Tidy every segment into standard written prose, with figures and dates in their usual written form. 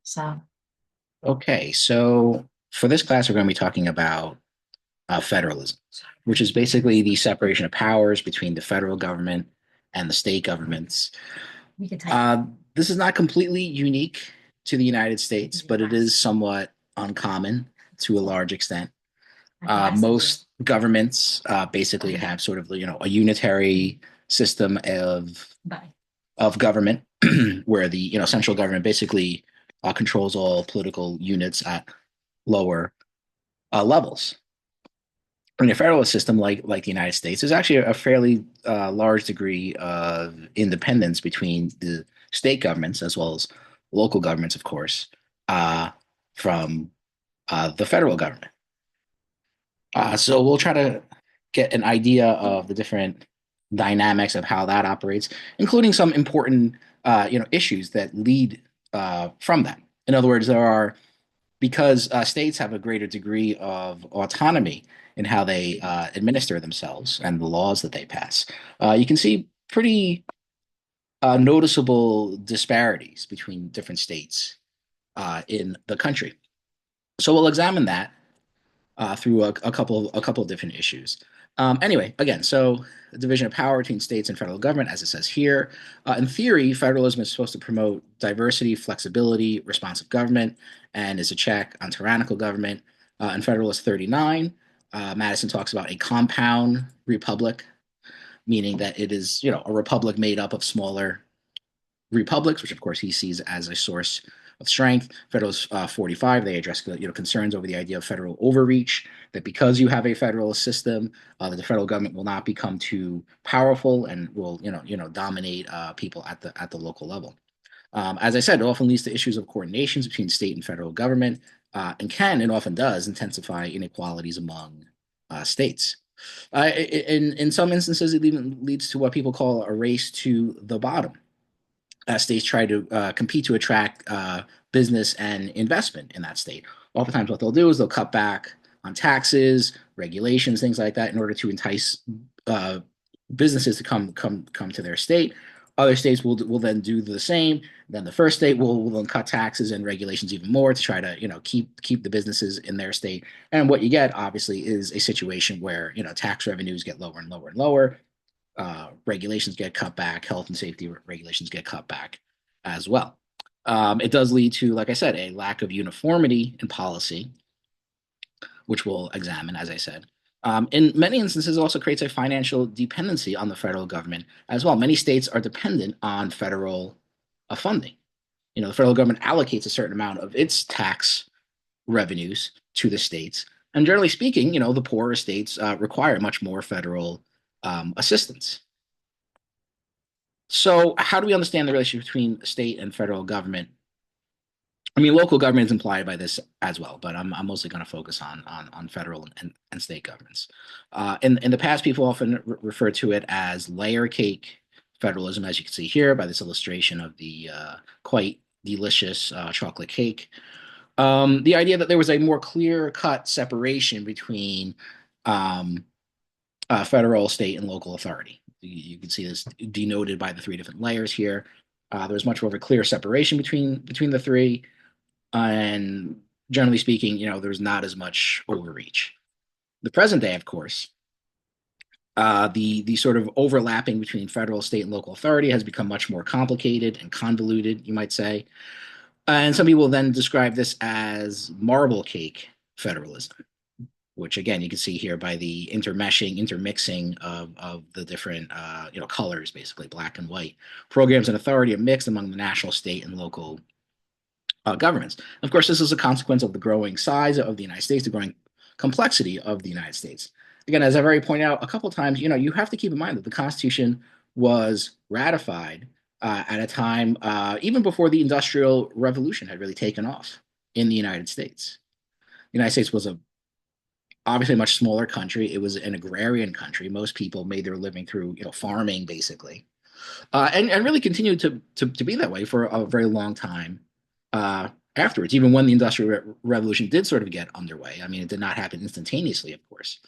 So Okay, so for this class, we're going to be talking about federalism, which is basically the separation of powers between the federal government and the state governments. we could type Uh, this is not completely unique to the United States, but it is somewhat uncommon to a large extent. Most governments basically have sort of a unitary system of government where the central government basically controls all political units at lower levels. In a federalist system like the United States, there's actually a fairly large degree of independence between the state governments as well as local governments, of course, uh, from the federal government. So we'll try to get an idea of the different dynamics of how that operates, including some important issues that lead from that. In other words, there are because states have a greater degree of autonomy in how they administer themselves and the laws that they pass. You can see pretty noticeable disparities between different states in the country. So we'll examine that through a couple of different issues. Anyway, again, so the division of power between states and federal government, as it says here. In theory, federalism is supposed to promote diversity, flexibility, responsive government, and is a check on tyrannical government. In Federalist 39, Madison talks about a compound republic, meaning that it is, a republic made up of smaller republics, which of course he sees as a source of strength. Federalist 45, they address concerns over the idea of federal overreach, that because you have a federal system, that the federal government will not become too powerful and will dominate people at the local level. As I said, it often leads to issues of coordinations between state and federal government, and can and often does intensify inequalities among states. In some instances, it even leads to what people call a race to the bottom, states try to compete to attract business and investment in that state. Oftentimes, what they'll do is they'll cut back on taxes, regulations, things like that, in order to entice uh, businesses to come to their state. Other states will then do the same. Then the first state will then cut taxes and regulations even more to try to keep the businesses in their state. And what you get obviously is a situation where tax revenues get lower and lower and lower, regulations get cut back, health and safety regulations get cut back as well. It does lead to, like I said, a lack of uniformity in policy, which we'll examine, as I said. In many instances, it also creates a financial dependency on the federal government as well. Many states are dependent on federal funding. The federal government allocates a certain amount of its tax revenues to the states. And generally speaking, the poorer states require much more federal assistance. So, how do we understand the relationship between state and federal government? I mean, local government is implied by this as well, but I'm mostly going to focus on federal and state governments. In the past, people often refer to it as layer cake federalism, as you can see here by this illustration of the quite delicious chocolate cake. The idea that there was a more clear cut separation between um, federal, state, and local authority. You can see this denoted by the three different layers here. There's much more of a clear separation between the three, and generally speaking, there's not as much overreach. The present day, of course, the sort of overlapping between federal, state, and local authority has become much more complicated and convoluted, you might say. And some people then describe this as marble cake federalism, which again you can see here by the intermixing of the different colors, basically black and white. Programs and authority are mixed among the national, state, and local governments. Of course, this is a consequence of the growing size of the United States, the growing complexity of the United States. Again, as I've already pointed out a couple of times, you have to keep in mind that the Constitution was ratified at a time even before the Industrial Revolution had really taken off in the United States. The United States was obviously a much smaller country. It was an agrarian country. Most people made their living through farming, basically, and really continued to be that way for a very long time afterwards, even when the Industrial Revolution did sort of get underway. I mean, it did not happen instantaneously, of course.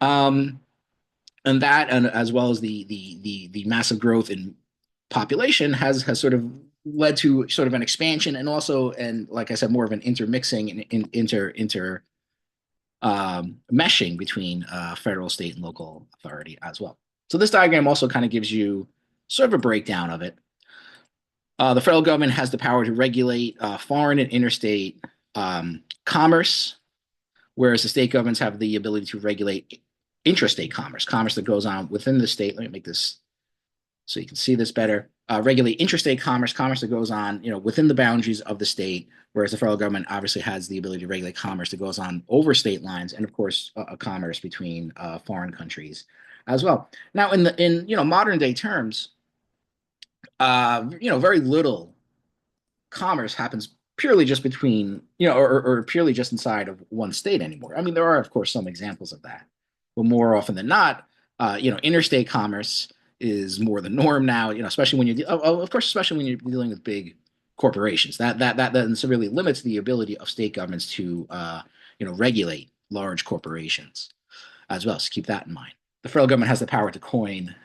Um, and that, and as well as the massive growth in population, has sort of led to sort of an expansion and also, and like I said, more of an intermixing and inter meshing between federal, state, and local authority as well. So this diagram also kind of gives you sort of a breakdown of it. The federal government has the power to regulate foreign and interstate commerce, whereas the state governments have the ability to regulate intrastate commerce, commerce that goes on within the state. Let me make this so you can see this better. Regulate intrastate commerce, commerce that goes on, within the boundaries of the state, whereas the federal government obviously has the ability to regulate commerce that goes on over state lines, and of course, commerce between foreign countries as well. Now, in modern day terms, very little commerce happens purely just between, or purely just inside of one state anymore. I mean, there are, of course, some examples of that, but more often than not, interstate commerce is more the norm now, especially when you, of course, especially when you're dealing with big corporations. That then severely limits the ability of state governments to, regulate large corporations as well. So keep that in mind. The federal government has the power to coin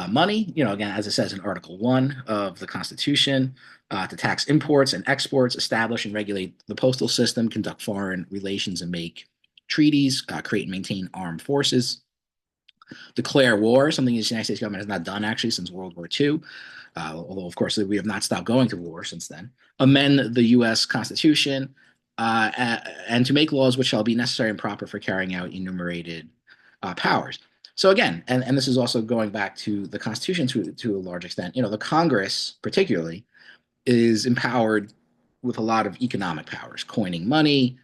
money, again, as it says in Article 1 of the Constitution, to tax imports and exports, establish and regulate the postal system, conduct foreign relations, and make treaties, create and maintain armed forces, declare war, something the United States government has not done actually since World War II, although, of course, we have not stopped going to war since then, amend the U.S. Constitution, and to make laws which shall be necessary and proper for carrying out enumerated powers. So again, and this is also going back to the Constitution to a large extent, the Congress particularly is empowered with a lot of economic powers, coining money,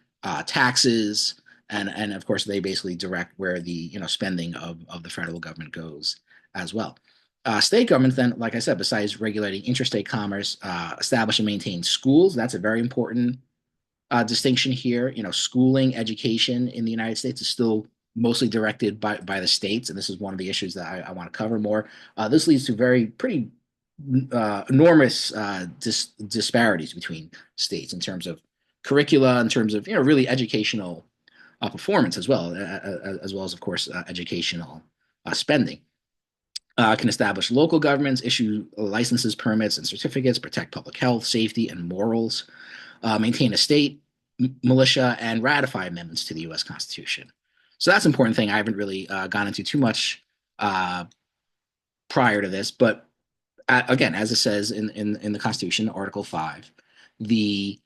taxes, and of course they basically direct where the spending of the federal government goes as well. State governments then, like I said, besides regulating interstate commerce, establish and maintain schools. That's a very important distinction here. Schooling, education in the United States is still mostly directed by the states, and this is one of the issues that I want to cover more. This leads to pretty enormous disparities between states in terms of curricula, in terms of really educational performance as well as of course educational spending. Can establish local governments, issue licenses, permits, and certificates, protect public health, safety, and morals, maintain a state militia, and ratify amendments to the U.S. Constitution. So that's an important thing I haven't really gone into too much prior to this, but again, as it says in the Constitution, Article 5, the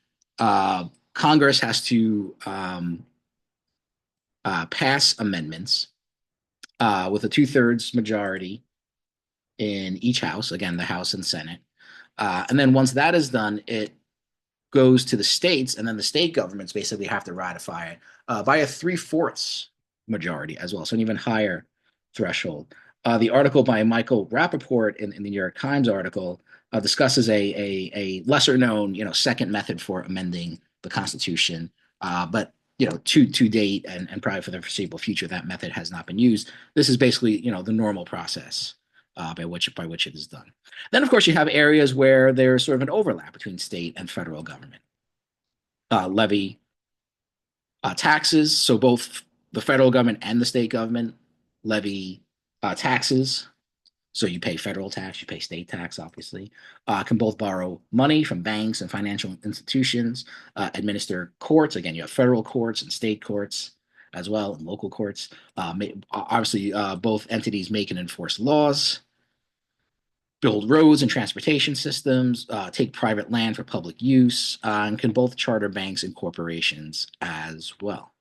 Congress has to pass amendments with a two-thirds majority in each house, again, the House and Senate. And then once that is done, it goes to the states, and then the state governments basically have to ratify it by a three-fourths majority as well, so an even higher threshold. The article by Michael Rappaport in the New York Times article discusses a lesser known, second method for amending the Constitution, but to date and probably for the foreseeable future, that method has not been used. This is basically, the normal process by which it is done. Then, of course, you have areas where there's sort of an overlap between state and federal government. Levy taxes, so both the federal government and the state government levy taxes. So you pay federal tax, you pay state tax, obviously. Can both borrow money from banks and financial institutions, administer courts. Again, you have federal courts and state courts as well, and local courts. Obviously, both entities make and enforce laws, build roads and transportation systems, take private land for public use, and can both charter banks and corporations as well.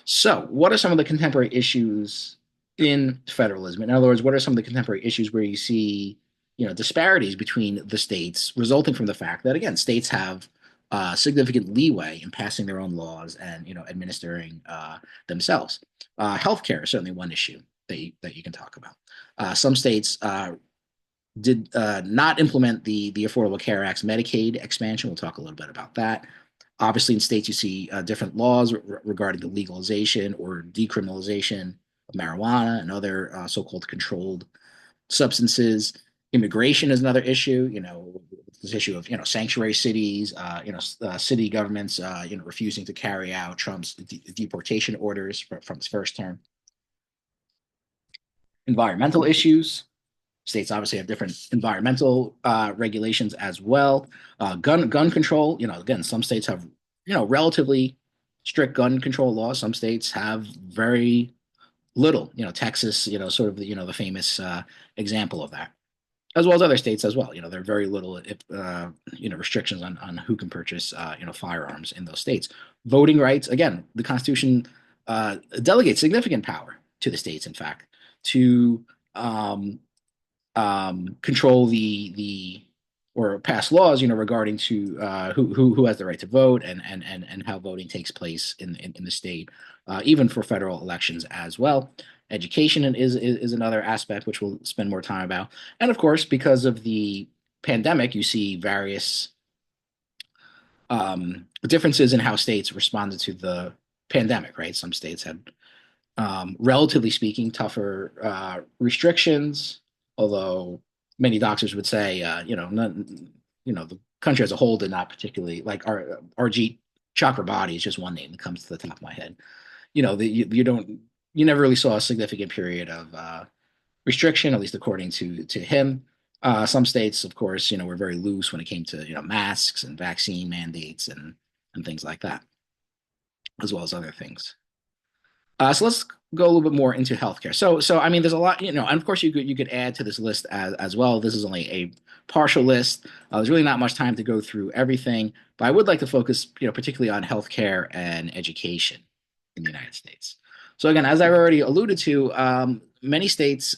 So, what are some of the contemporary issues in federalism? In other words, what are some of the contemporary issues where you see, disparities between the states resulting from the fact that, again, states have significant leeway in passing their own laws and, administering themselves. Healthcare is certainly one issue that you can talk about. Some states did not implement the Affordable Care Act's Medicaid expansion. We'll talk a little bit about that. Obviously, in states, you see different laws regarding the legalization or decriminalization of marijuana and other so-called controlled substances. Immigration is another issue. This issue of sanctuary cities, city governments, refusing to carry out Trump's deportation orders from his first term. Environmental issues. States obviously have different environmental regulations as well. Gun control, again, some states have relatively strict gun control laws. Some states have very little. Texas, sort of the famous example of that, as well as other states as well. There are very little, restrictions on who can purchase, firearms in those states. Voting rights, again, the Constitution delegates significant power to the states, in fact, to um, control the or pass laws, regarding to who has the right to vote and how voting takes place in the state, even for federal elections as well. Education is another aspect which we'll spend more time about, and of course, because of the pandemic, you see various differences in how states responded to the pandemic. Right, some states had relatively speaking, tougher restrictions. Although many doctors would say, the country as a whole did not particularly like RG Chakrabarty is just one name that comes to the top of my head. You never really saw a significant period of restriction, at least according to him. Some states, of course, were very loose when it came to masks and vaccine mandates and things like that, as well as other things. So let's go a little bit more into healthcare. So I mean, there's a lot, and of course you could add to this list as well. This is only a partial list. There's really not much time to go through everything, but I would like to focus, particularly on healthcare and education in the United States. So again, as I've already alluded to, many states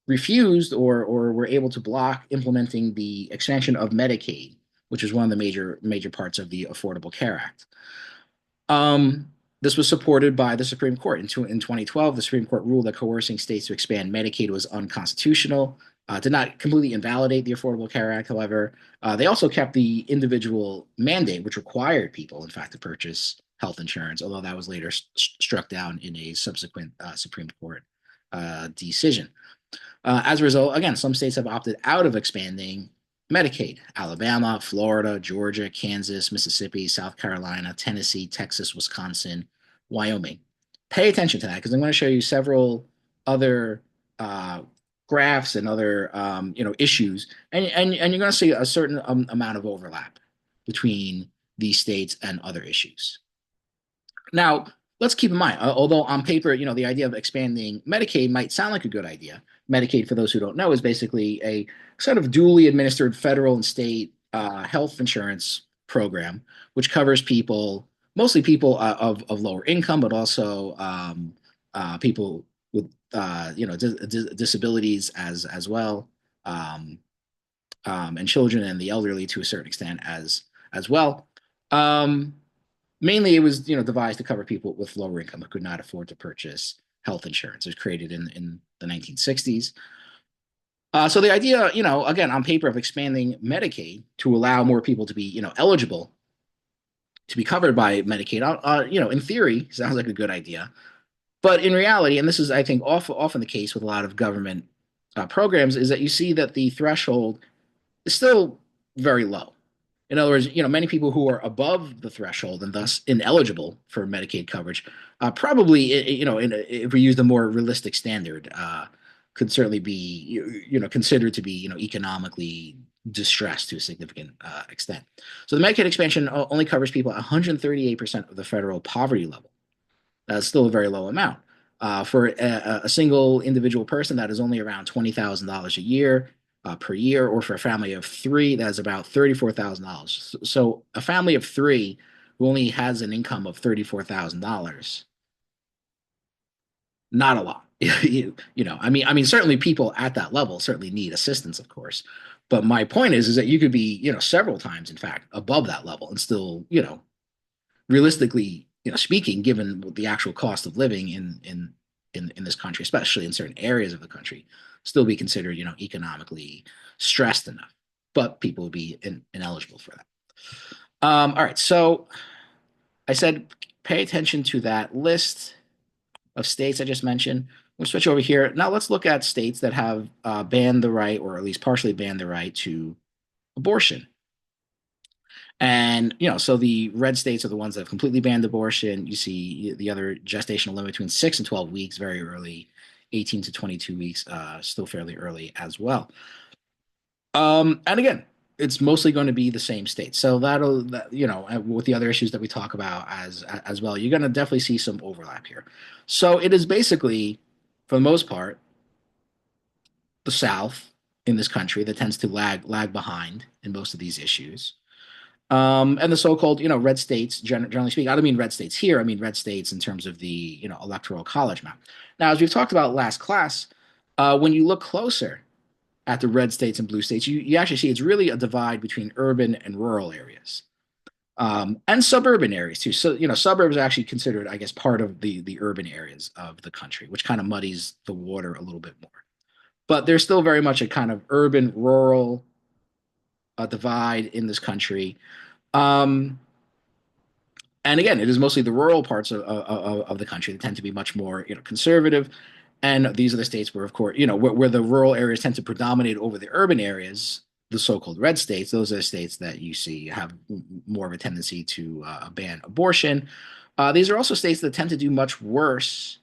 refused or were able to block implementing the expansion of Medicaid, which was one of the major parts of the Affordable Care Act. Um, this was supported by the Supreme Court. In 2012, the Supreme Court ruled that coercing states to expand Medicaid was unconstitutional. Did not completely invalidate the Affordable Care Act, however. They also kept the individual mandate, which required people, in fact, to purchase health insurance, although that was later struck down in a subsequent Supreme Court decision. As a result, again, some states have opted out of expanding Medicaid. Alabama, Florida, Georgia, Kansas, Mississippi, South Carolina, Tennessee, Texas, Wisconsin, Wyoming. Pay attention to that because I'm going to show you several other uh, graphs and other issues, and you're going to see a certain amount of overlap between these states and other issues. Now, let's keep in mind, although on paper, the idea of expanding Medicaid might sound like a good idea. Medicaid, for those who don't know, is basically a sort of duly administered federal and state health insurance program, which covers people, mostly people of lower income, but also people with disabilities as well, um, and children and the elderly to a certain extent as well. Um, Mainly, it was devised to cover people with lower income who could not afford to purchase health insurance. It was created in the 1960s. So the idea, again, on paper of expanding Medicaid to allow more people to be, eligible to be covered by Medicaid, in theory, sounds like a good idea. But in reality, and this is, I think, often the case with a lot of government programs, is that you see that the threshold is still very low. In other words, many people who are above the threshold and thus ineligible for Medicaid coverage, probably, if we use the more realistic standard, could certainly be, considered to be, economically distressed to a significant extent. So the Medicaid expansion only covers people at 138% of the federal poverty level. That's still a very low amount. For a single individual person, that is only around $20,000 a year per year, or for a family of three, that's about $34,000. So a family of three who only has an income of $34,000, not a lot. I mean, certainly people at that level certainly need assistance, of course. But my point is that you could be, several times, in fact, above that level and still, realistically, speaking, given the actual cost of living in this country, especially in certain areas of the country, still be considered, economically stressed enough. But people would be ineligible for that. All right, so I said pay attention to that list of states I just mentioned. We'll switch over here. Now let's look at states that have banned the right, or at least partially banned the right to abortion. And, so the red states are the ones that have completely banned abortion. You see the other gestational limit between 6 and 12 weeks, very early 18 to 22 weeks, still fairly early as well. And again, it's mostly going to be the same state. So with the other issues that we talk about as well, you're going to definitely see some overlap here. So it is basically, for the most part, the South in this country that tends to lag behind in most of these issues. And the so-called, red states, generally speaking. I don't mean red states here. I mean red states in terms of the, electoral college map. Now, as we've talked about last class, when you look closer at the red states and blue states, you actually see it's really a divide between urban and rural areas. And suburban areas too. So, suburbs are actually considered, I guess, part of the urban areas of the country, which kind of muddies the water a little bit more. But there's still very much a kind of urban rural divide in this country. Um, and again, it is mostly the rural parts of the country that tend to be much more, conservative. And these are the states where, of course, where the rural areas tend to predominate over the urban areas, the so-called red states. Those are the states that you see have more of a tendency to ban abortion. These are also states that tend to do much worse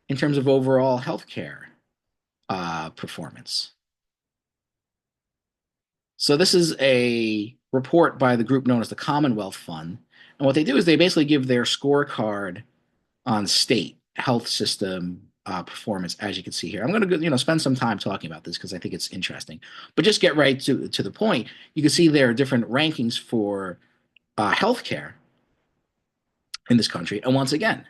in terms of overall healthcare performance. So this is a report by the group known as the Commonwealth Fund. And what they do is they basically give their scorecard on state health system performance, as you can see here. I'm going to spend some time talking about this because I think it's interesting. But just get right to the point. You can see there are different rankings for healthcare in this country. And once again,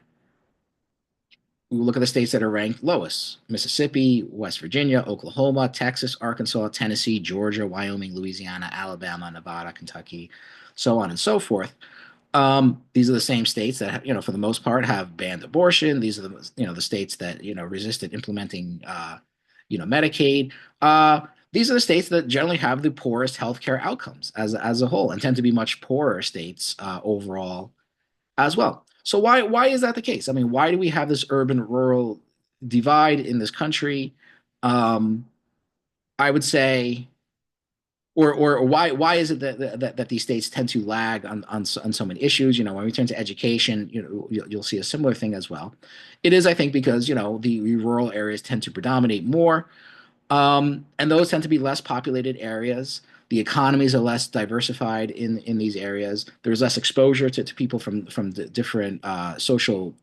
we look at the states that are ranked lowest: Mississippi, West Virginia, Oklahoma, Texas, Arkansas, Tennessee, Georgia, Wyoming, Louisiana, Alabama, Nevada, Kentucky, so on and so forth. These are the same states that, for the most part, have banned abortion. These are the states that, resisted implementing, Medicaid. These are the states that generally have the poorest healthcare outcomes as a whole and tend to be much poorer states overall as well. So why is that the case? I mean, why do we have this urban rural divide in this country? Um, I would say, or why is it that these states tend to lag on so many issues? When we turn to education, you'll see a similar thing as well. It is, I think, because the rural areas tend to predominate more, and those tend to be less populated areas. The economies are less diversified in these areas. There's less exposure to people from the different social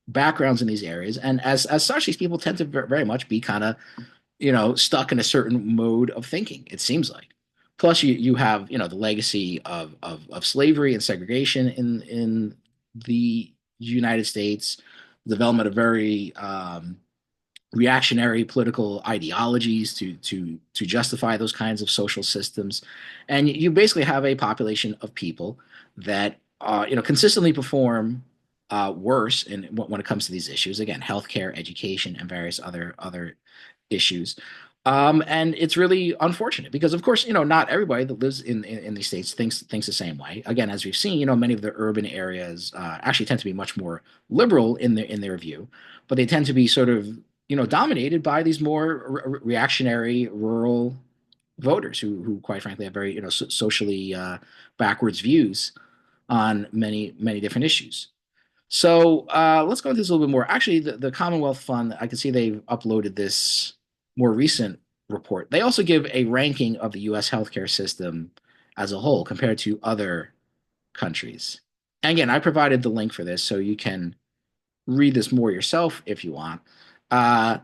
backgrounds in these areas, and as such, these people tend to very much be kind of stuck in a certain mode of thinking, it seems like. Plus, you have the legacy of slavery and segregation in the United States, development of very reactionary political ideologies to justify those kinds of social systems, and you basically have a population of people that consistently perform worse when it comes to these issues. Again, healthcare, education, and various other issues. And it's really unfortunate because, of course, not everybody that lives in these states thinks the same way. Again, as we've seen, many of the urban areas actually tend to be much more liberal in their view, but they tend to be sort of dominated by these more reactionary rural voters who quite frankly have very socially backwards views on many different issues. So let's go into this a little bit more. Actually, the Commonwealth Fund, I can see they've uploaded this more recent report. They also give a ranking of the U.S. healthcare system as a whole compared to other countries. And again, I provided the link for this, so you can read this more yourself if you want. Uh,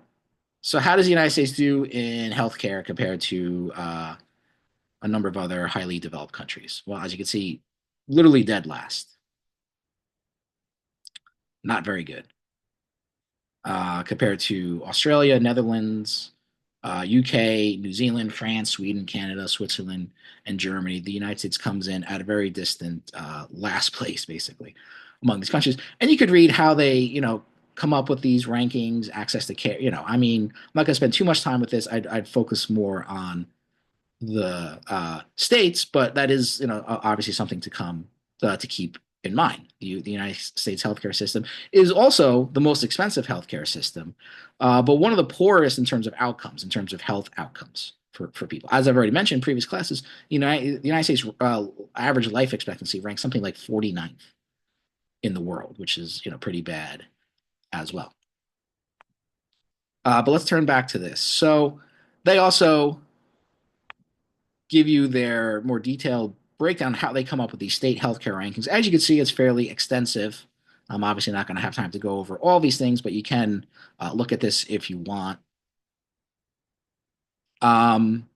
so, how does the United States do in healthcare compared to a number of other highly developed countries? Well, as you can see, literally dead last. Not very good. Compared to Australia, Netherlands, UK, New Zealand, France, Sweden, Canada, Switzerland, and Germany. The United States comes in at a very distant last place, basically, among these countries. And you could read how they, come up with these rankings, access to care. I mean, I'm not going to spend too much time with this. I'd focus more on the states, but that is, obviously something to come to keep in mind. The United States healthcare system is also the most expensive healthcare system, but one of the poorest in terms of outcomes, in terms of health outcomes for people. As I've already mentioned in previous classes, the United States average life expectancy ranks something like 49th in the world, which is pretty bad as well. But let's turn back to this. So they also give you their more detailed breakdown how they come up with these state healthcare rankings. As you can see, it's fairly extensive. I'm obviously not going to have time to go over all these things, but you can look at this if you want. Um,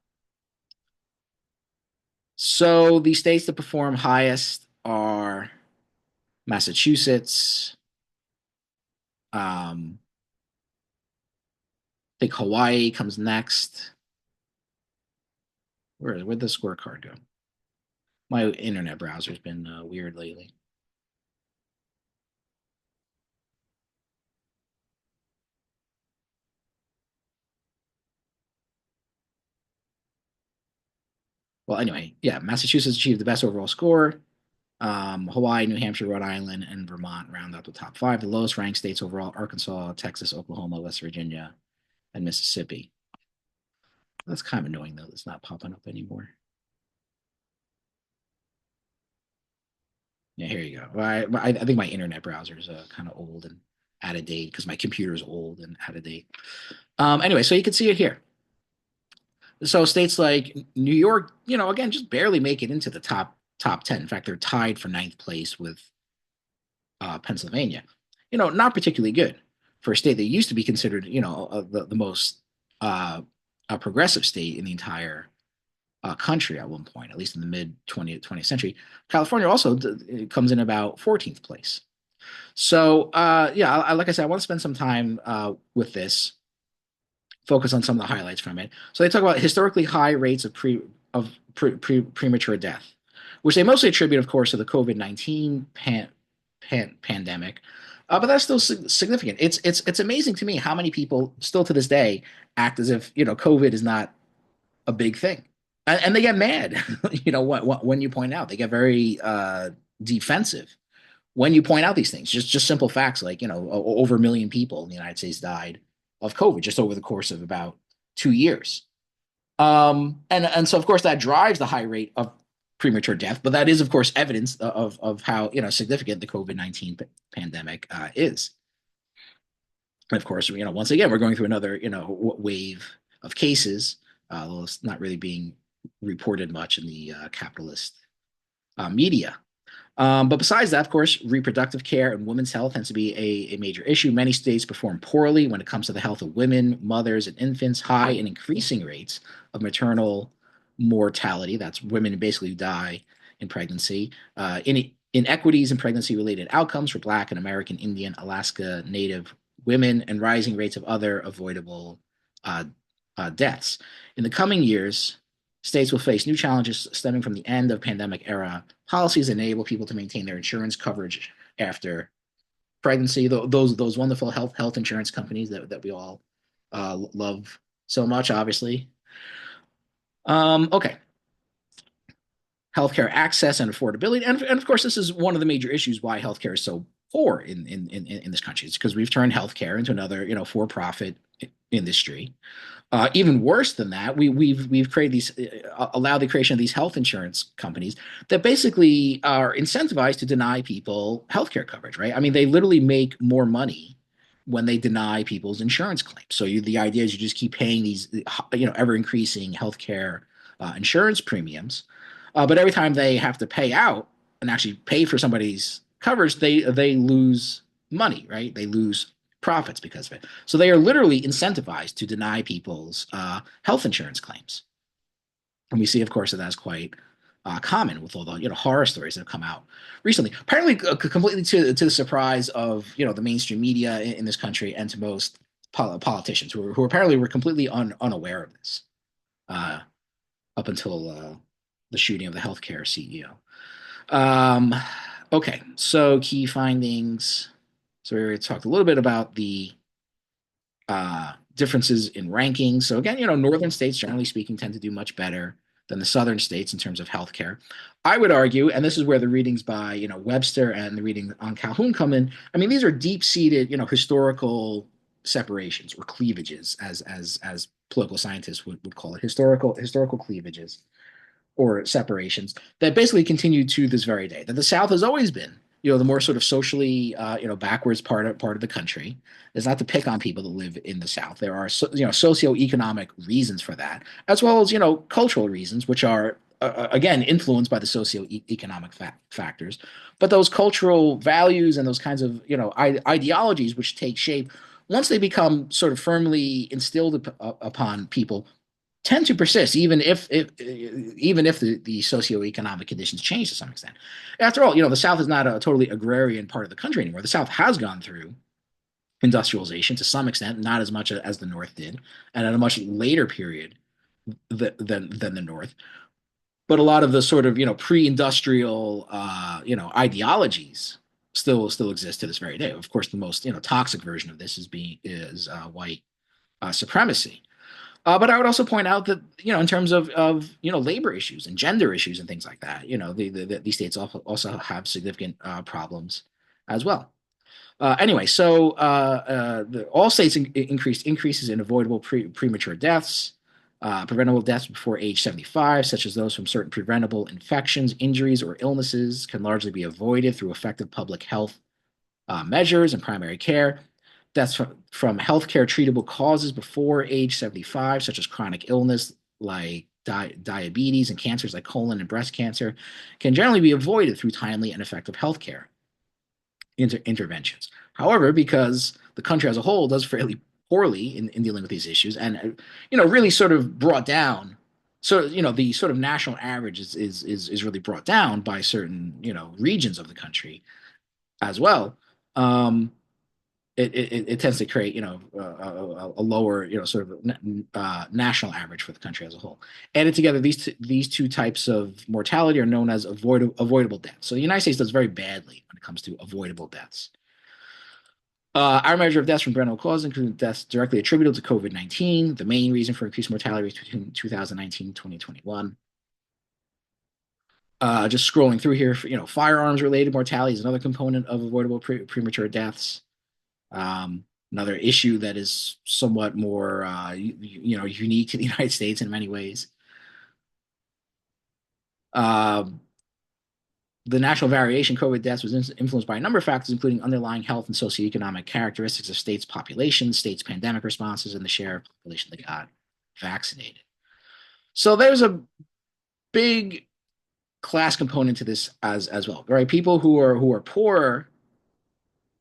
so the states that perform highest are Massachusetts. I think Hawaii comes next. Where'd the scorecard go? My internet browser's been weird lately. Well, anyway, yeah, Massachusetts achieved the best overall score. Hawaii, New Hampshire, Rhode Island, and Vermont round out the top five. The lowest ranked states overall: Arkansas, Texas, Oklahoma, West Virginia, and Mississippi. That's kind of annoying though. It's not popping up anymore. Yeah, here you go. Well, I think my internet browser is kind of old and out of date because my computer is old and out of date. Anyway, so you can see it here. So states like New York, again, just barely make it into the top 10. In fact, they're tied for ninth place with Pennsylvania. Not particularly good for a state that used to be considered, the most progressive state in the entire country at one point, at least in the mid 20th century. California also comes in about 14th place. So, yeah, like I said, I want to spend some time with this, focus on some of the highlights from it. So they talk about historically high rates of premature death, which they mostly attribute, of course, to the COVID-19 pandemic. But that's still significant. It's amazing to me how many people still to this day act as if COVID is not a big thing, and they get mad. When you point out, they get very defensive when you point out these things. Just simple facts like over a million people in the United States died of COVID just over the course of about 2 years. And so of course that drives the high rate of premature death, but that is of course evidence of how significant the COVID-19 pandemic is. And of course, once again we're going through another wave of cases, although it's not really being reported much in the capitalist media. But besides that, of course, reproductive care and women's health tends to be a major issue. Many states perform poorly when it comes to the health of women, mothers, and infants. High and increasing rates of maternal mortality. That's women basically who die in pregnancy. Inequities in pregnancy-related outcomes for Black and American Indian, Alaska Native women, and rising rates of other avoidable uh, deaths. In the coming years, states will face new challenges stemming from the end of pandemic era policies that enable people to maintain their insurance coverage after pregnancy. Those wonderful health insurance companies that we all love so much, obviously. Okay. Healthcare access and affordability. And of course, this is one of the major issues why healthcare is so poor in this country. It's because we've turned healthcare into another, for-profit industry. Even worse than that, we've created these, allowed the creation of these health insurance companies that basically are incentivized to deny people healthcare coverage. Right? I mean, they literally make more money when they deny people's insurance claims. So the idea is you just keep paying these, ever increasing healthcare insurance premiums, but every time they have to pay out and actually pay for somebody's coverage, they lose money. Right? They lose profits because of it. So they are literally incentivized to deny people's health insurance claims. And we see, of course, that that's quite common with all the horror stories that have come out recently. Apparently, completely to the surprise of the mainstream media in this country and to most politicians who apparently were completely unaware of this uh, up until the shooting of the healthcare CEO. Okay, so key findings. So we already talked a little bit about the differences in rankings. So again, northern states, generally speaking, tend to do much better than the southern states in terms of healthcare. I would argue, and this is where the readings by Webster and the reading on Calhoun come in. I mean, these are deep-seated, historical separations or cleavages, as political scientists would call it, historical cleavages or separations that basically continue to this very day. That the South has always been the more sort of socially, backwards part of the country. Is not to pick on people that live in the South. There are, socioeconomic reasons for that, as well as, cultural reasons, which are, again, influenced by the socioeconomic factors. But those cultural values and those kinds of, ideologies which take shape once they become sort of firmly instilled upon people tend to persist, even if the socioeconomic conditions change to some extent. After all, the South is not a totally agrarian part of the country anymore. The South has gone through industrialization to some extent, not as much as the North did, and at a much later period than the North. But a lot of the sort of pre-industrial ideologies still exist to this very day. Of course, the most toxic version of this is white supremacy. But I would also point out that in terms of labor issues and gender issues and things like that, these states also have significant problems as well. Anyway, so all states increases in avoidable premature deaths, preventable deaths before age 75, such as those from certain preventable infections, injuries, or illnesses, can largely be avoided through effective public health measures and primary care. Deaths from healthcare treatable causes before age 75, such as chronic illness like diabetes and cancers like colon and breast cancer, can generally be avoided through timely and effective healthcare interventions. However, because the country as a whole does fairly poorly in dealing with these issues, and really sort of brought down, so the sort of national average is really brought down by certain regions of the country as well. It tends to create a lower sort of national average for the country as a whole. Added together, these two types of mortality are known as avoidable deaths. So the United States does very badly when it comes to avoidable deaths. Our measure of deaths from preventable causes include deaths directly attributable to COVID-19, the main reason for increased mortality between 2019 and 2021. Just scrolling through here, firearms related mortality is another component of avoidable premature deaths. Another issue that is somewhat more, unique to the United States in many ways. The national variation COVID deaths was influenced by a number of factors, including underlying health and socioeconomic characteristics of states' population, states' pandemic responses, and the share of population that got vaccinated. So there's a big class component to this as well, right? People who are poor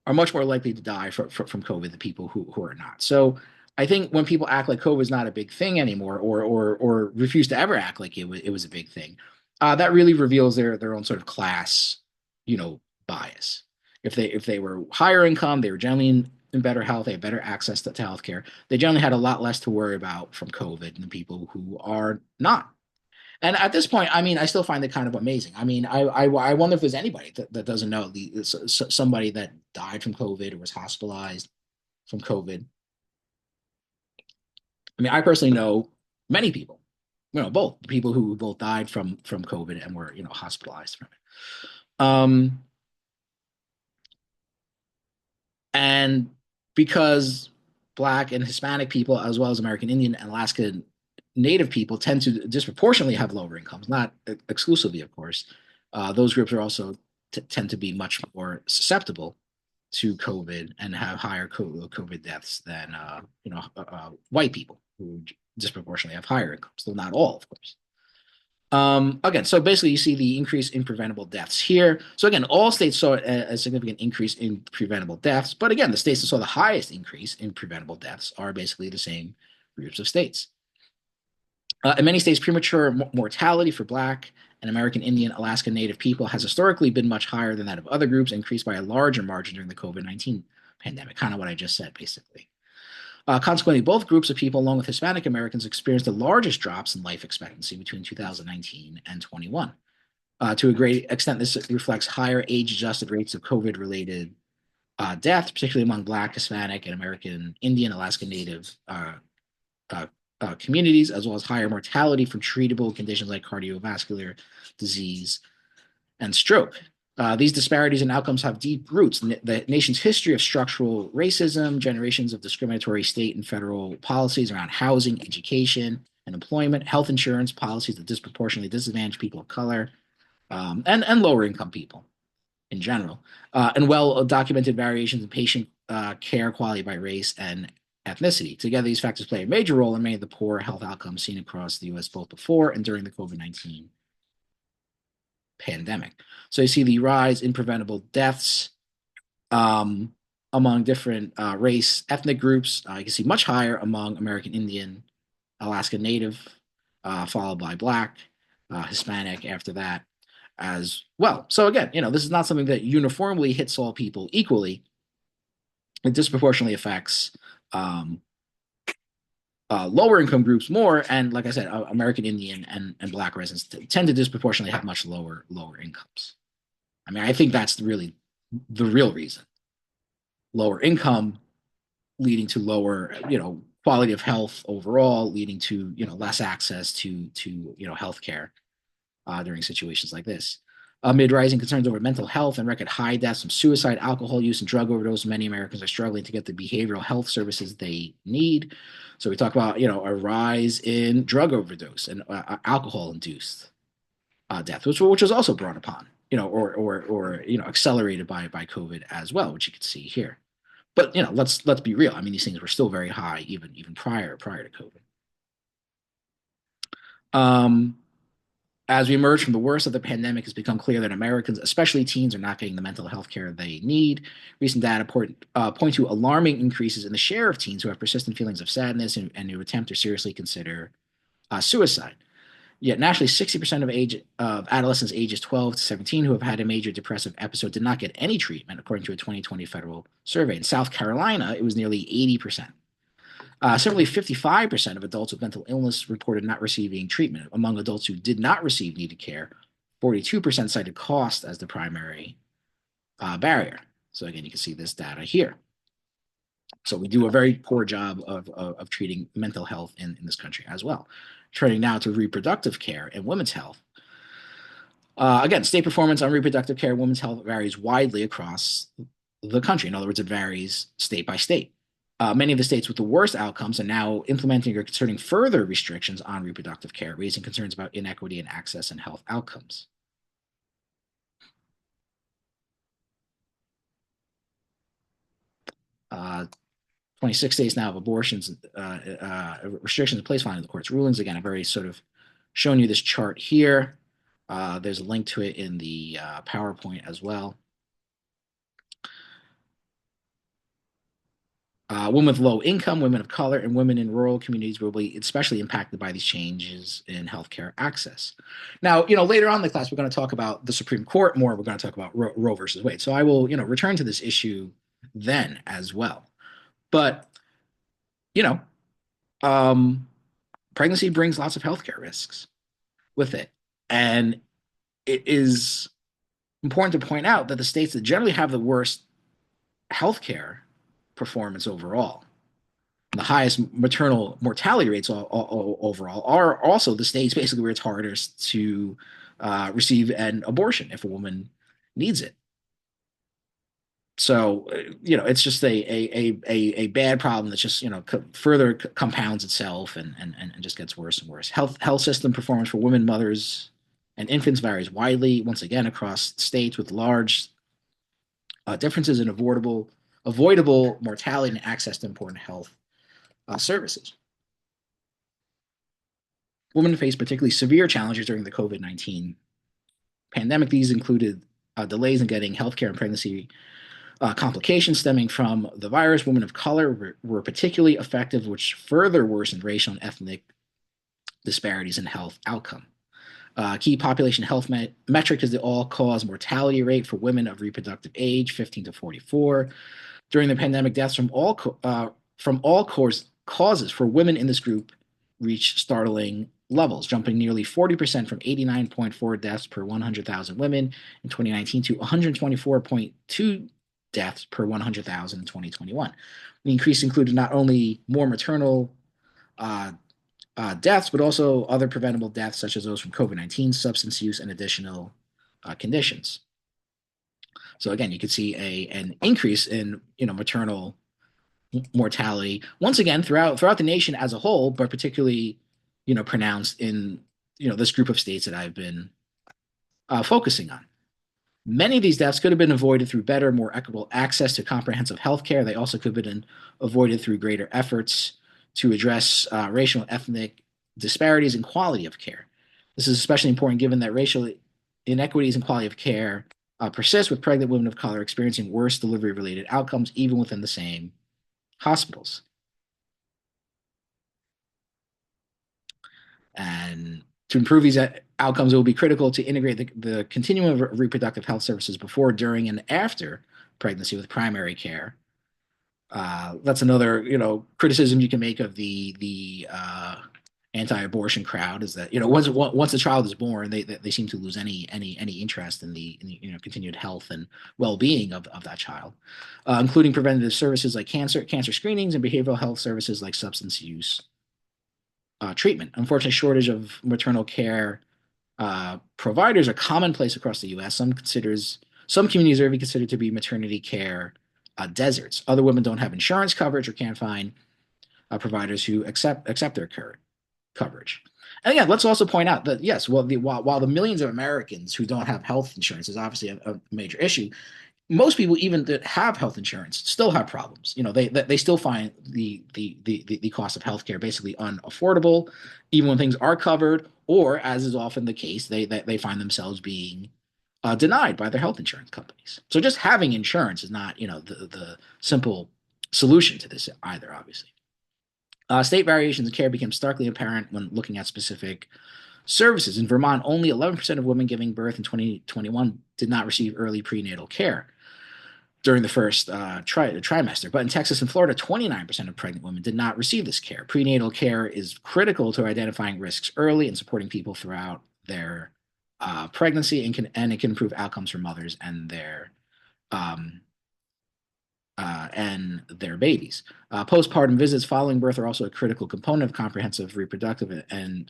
are much more likely to die from COVID than people who are not. So I think when people act like COVID is not a big thing anymore, or refuse to ever act like it was a big thing, that really reveals their own sort of class, bias. If they were higher income, they were generally in better health, they had better access to healthcare. They generally had a lot less to worry about from COVID than people who are not. And at this point, I mean, I still find it kind of amazing. I mean, I wonder if there's anybody that doesn't know somebody that died from COVID or was hospitalized from COVID. I mean, I personally know many people, both people who both died from COVID and were hospitalized from it. And because Black and Hispanic people, as well as American Indian and Alaska Native people, tend to disproportionately have lower incomes, not exclusively, of course. Those groups are also tend to be much more susceptible to COVID and have higher COVID deaths than white people who disproportionately have higher incomes, though not all, of course. Again, so basically you see the increase in preventable deaths here. So again, all states saw a significant increase in preventable deaths, but again, the states that saw the highest increase in preventable deaths are basically the same groups of states. In many states, premature mortality for Black and American Indian, Alaska Native people has historically been much higher than that of other groups, increased by a larger margin during the COVID-19 pandemic, kind of what I just said, basically. Consequently, both groups of people, along with Hispanic Americans, experienced the largest drops in life expectancy between 2019 and 21. To a great extent, this reflects higher age-adjusted rates of COVID-related death, particularly among Black, Hispanic, and American Indian, Alaska Native communities, as well as higher mortality from treatable conditions like cardiovascular disease and stroke. These disparities in outcomes have deep roots in the nation's history of structural racism, generations of discriminatory state and federal policies around housing, education, and employment, health insurance policies that disproportionately disadvantage people of color, and lower income people. in general, and well-documented variations in patient care quality by race and ethnicity. Together, these factors play a major role in many of the poor health outcomes seen across the U.S. both before and during the COVID-19 pandemic. So you see the rise in preventable deaths um, among different race, ethnic groups. You can see much higher among American Indian, Alaska Native, followed by Black, Hispanic after that as well. So again, this is not something that uniformly hits all people equally. It disproportionately affects um, lower income groups more, and like I said, American Indian and Black residents tend to disproportionately have much lower incomes. I mean, I think that's really the real reason. Lower income leading to lower, quality of health overall, leading to less access to healthcare during situations like this. Amid rising concerns over mental health and record high deaths from suicide, alcohol use, and drug overdose, many Americans are struggling to get the behavioral health services they need. So we talk about, a rise in drug overdose and alcohol-induced death, which was also brought upon, or accelerated by COVID as well, which you can see here. But let's be real. I mean, these things were still very high even prior to COVID. Um, as we emerge from the worst of the pandemic, it's become clear that Americans, especially teens, are not getting the mental health care they need. Recent data point to alarming increases in the share of teens who have persistent feelings of sadness and who attempt or seriously consider suicide. Yet nationally, 60% of adolescents ages 12 to 17 who have had a major depressive episode did not get any treatment, according to a 2020 federal survey. In South Carolina, it was nearly 80%. Similarly, 55% of adults with mental illness reported not receiving treatment. Among adults who did not receive needed care, 42% cited cost as the primary barrier. So again, you can see this data here. So we do a very poor job of treating mental health in this country as well. Turning now to reproductive care and women's health. Again, state performance on reproductive care and women's health varies widely across the country. In other words, it varies state by state. Many of the states with the worst outcomes are now implementing or concerning further restrictions on reproductive care, raising concerns about inequity in access and health outcomes. 26 states now have abortions restrictions in place following the court's rulings. Again, I've already sort of shown you this chart here. There's a link to it in the PowerPoint as well. Women with low income, women of color, and women in rural communities will be especially impacted by these changes in healthcare access. Now, later on in the class, we're going to talk about the Supreme Court more. We're going to talk about Roe versus Wade. So I will, return to this issue then as well. But, pregnancy brings lots of healthcare risks with it. And it is important to point out that the states that generally have the worst healthcare performance overall, the highest maternal mortality rates overall, are also the states basically where it's hardest to receive an abortion if a woman needs it. So, it's just a bad problem that just, further compounds itself and just gets worse and worse. Health system performance for women, mothers, and infants varies widely, once again, across states with large differences in avoidable mortality and access to important health services. Women faced particularly severe challenges during the COVID-19 pandemic. These included delays in getting healthcare and pregnancy complications stemming from the virus. Women of color were particularly affected, which further worsened racial and ethnic disparities in health outcome. Key population health metric is the all-cause mortality rate for women of reproductive age, 15 to 44. During the pandemic, deaths from all causes for women in this group reached startling levels, jumping nearly 40% from 89.4 deaths per 100,000 women in 2019 to 124.2 deaths per 100,000 in 2021. The increase included not only more maternal deaths, but also other preventable deaths, such as those from COVID-19, substance use, and additional conditions. So again, you can see an increase in maternal mortality once again throughout the nation as a whole, but particularly pronounced in this group of states that I've been focusing on. Many of these deaths could have been avoided through better, more equitable access to comprehensive health care. They also could have been avoided through greater efforts to address racial and ethnic disparities in quality of care. This is especially important given that racial inequities in quality of care persist, with pregnant women of color experiencing worse delivery related outcomes even within the same hospitals. And to improve these outcomes, it will be critical to integrate the continuum of reproductive health services before, during, and after pregnancy with primary care. That's another, criticism you can make of the anti-abortion crowd, is that once a child is born, they seem to lose any interest in the continued health and well-being of that child, including preventative services like cancer screenings, and behavioral health services like substance use treatment. Unfortunately, shortage of maternal care providers are commonplace across the U.S. Some communities are even considered to be maternity care deserts. Other women don't have insurance coverage or can't find providers who accept their coverage. And again, let's also point out that yes, while the millions of Americans who don't have health insurance is obviously a major issue, most people, even that have health insurance, still have problems. They still find the cost of healthcare basically unaffordable, even when things are covered, or as is often the case, they find themselves being denied by their health insurance companies. So just having insurance is not the simple solution to this either. Obviously, state variations in care became starkly apparent when looking at specific services. In Vermont, only 11% of women giving birth in 2021 did not receive early prenatal care during the first trimester. But in Texas and Florida, 29% of pregnant women did not receive this care. Prenatal care is critical to identifying risks early and supporting people throughout their pregnancy, and it can improve outcomes for mothers um, and their babies. Postpartum visits following birth are also a critical component of comprehensive reproductive and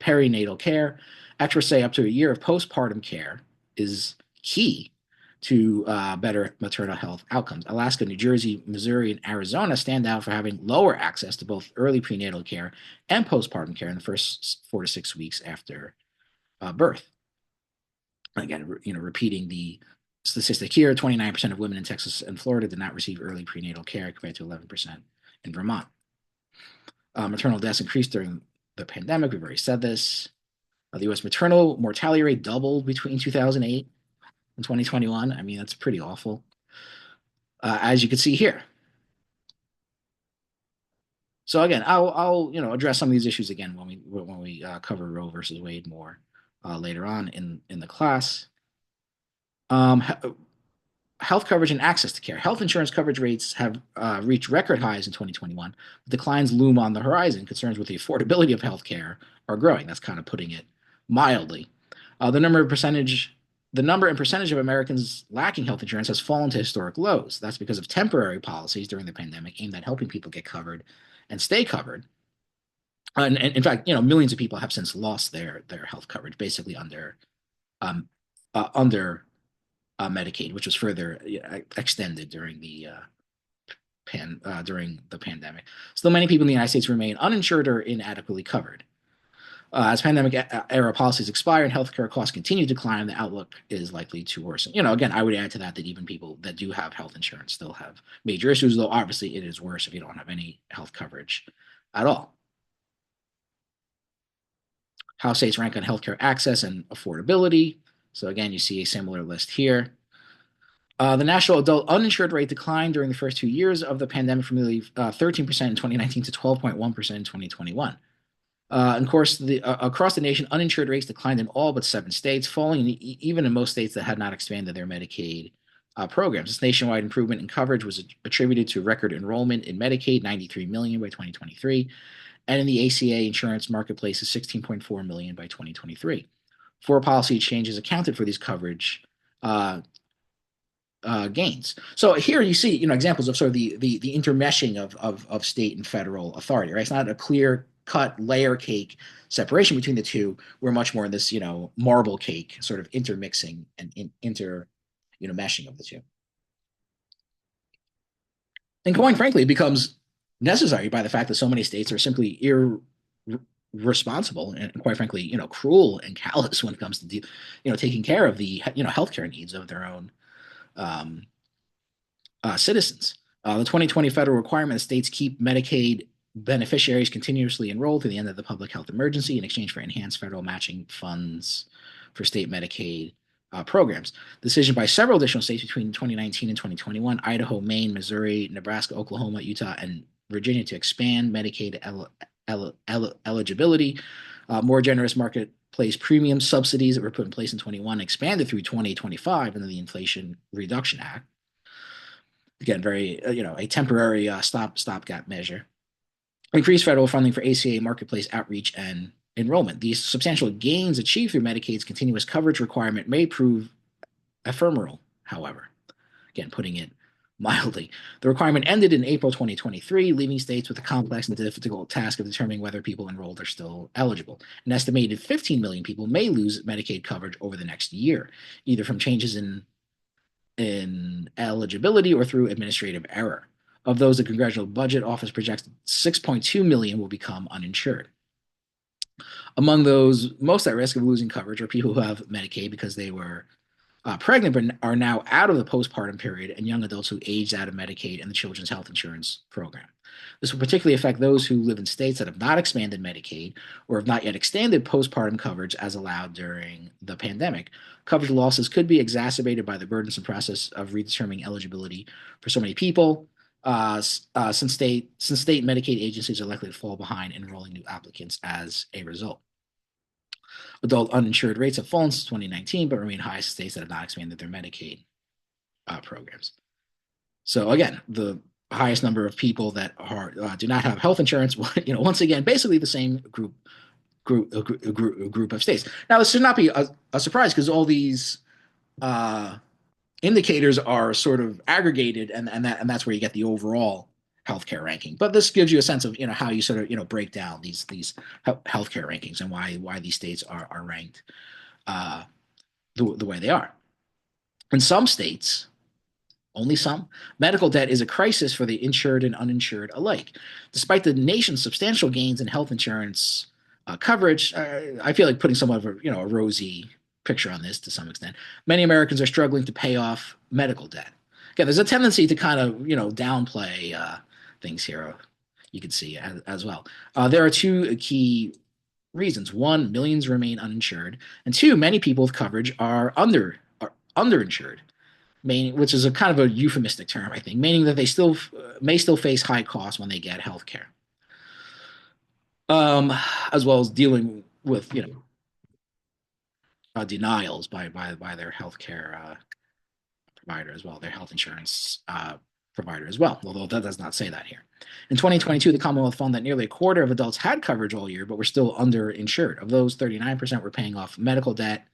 perinatal care. Experts say up to a year of postpartum care is key to better maternal health outcomes. Alaska, New Jersey, Missouri, and Arizona stand out for having lower access to both early prenatal care and postpartum care in the first 4 to 6 weeks after birth. Again, repeating the statistic here, 29% of women in Texas and Florida did not receive early prenatal care compared to 11% in Vermont. Maternal deaths increased during the pandemic. We've already said this. The U.S. maternal mortality rate doubled between 2008 and 2021. I mean, that's pretty awful. As you can see here. So again, I'll address some of these issues again when we cover Roe versus Wade more later on in the class. Um, Health coverage and access to care. Health insurance coverage rates have reached record highs in 2021. Declines loom on the horizon. Concerns with the affordability of health care are growing. That's kind of putting it mildly. The number and percentage of Americans lacking health insurance has fallen to historic lows. That's because of temporary policies during the pandemic aimed at helping people get covered and stay covered. And in fact, millions of people have since lost their health coverage, basically um, under Medicaid, which was further extended during the pandemic. Still, many people in the United States remain uninsured or inadequately covered. As pandemic era policies expire and healthcare costs continue to climb, the outlook is likely to worsen. Again, I would add to that even people that do have health insurance still have major issues, though obviously it is worse if you don't have any health coverage at all. How states rank on healthcare access and affordability. So again, you see a similar list here. The national adult uninsured rate declined during the first 2 years of the pandemic from nearly 13% in 2019 to 12.1% in 2021. Of course, across the nation, uninsured rates declined in all but 7 states, falling even in most states that had not expanded their Medicaid programs. This nationwide improvement in coverage was attributed to record enrollment in Medicaid, 93 million by 2023, and in the ACA insurance marketplace of 16.4 million by 2023. Four policy changes accounted for these coverage gains. So here you see, examples of sort of the intermeshing of state and federal authority, right? It's not a clear cut layer cake separation between the two. We're much more in this, marble cake sort of intermixing and meshing of the two. And quite frankly, it becomes necessary by the fact that so many states are simply responsible and quite frankly, cruel and callous when it comes to taking care of the healthcare needs of their own um, citizens. The 2020 federal requirement that states keep Medicaid beneficiaries continuously enrolled to the end of the public health emergency in exchange for enhanced federal matching funds for state Medicaid programs. Decision by several additional states between 2019 and 2021, Idaho, Maine, Missouri, Nebraska, Oklahoma, Utah, and Virginia to expand Medicaid eligibility. More generous marketplace premium subsidies that were put in place in 21 expanded through 2025 under the Inflation Reduction Act. Again, very a temporary stopgap measure. Increased federal funding for ACA marketplace outreach and enrollment. These substantial gains achieved through Medicaid's continuous coverage requirement may prove ephemeral, however. Again, putting it mildly. The requirement ended in April 2023, leaving states with the complex and difficult task of determining whether people enrolled are still eligible. An estimated 15 million people may lose Medicaid coverage over the next year, either from changes in eligibility or through administrative error. Of those, the Congressional Budget Office projects 6.2 million will become uninsured. Among those most at risk of losing coverage are people who have Medicaid because they were pregnant but are now out of the postpartum period, and young adults who aged out of Medicaid and the Children's Health Insurance Program. This will particularly affect those who live in states that have not expanded Medicaid or have not yet extended postpartum coverage as allowed during the pandemic. Coverage losses could be exacerbated by the burdensome process of redetermining eligibility for so many people, since state Medicaid agencies are likely to fall behind enrolling new applicants as a result. Adult uninsured rates have fallen since 2019, but remain high in states that have not expanded their Medicaid programs. So again, the highest number of people that do not have health insurance, once again, basically the same group of states. Now, this should not be a surprise because all these uh, indicators are sort of aggregated, and that's where you get the overall healthcare ranking. But this gives you a sense of how you sort of break down these healthcare rankings and why these states are ranked uh, the way they are. In some states, only some, medical debt is a crisis for the insured and uninsured alike. Despite the nation's substantial gains in health insurance coverage, I feel like putting somewhat of a rosy picture on this to some extent. Many Americans are struggling to pay off medical debt. Again, there's a tendency to kind of downplay things here. You can see as well. There are two key reasons. One, millions remain uninsured, and two, many people with coverage are underinsured, meaning, which is a kind of a euphemistic term, I think, meaning that they still may still face high costs when they get health care, as well as dealing with denials by their healthcare provider as well, their health insurance provider as well, although that does not say that here. In 2022, the Commonwealth found that nearly a quarter of adults had coverage all year, but were still underinsured. Of those, 39% were paying off medical debt.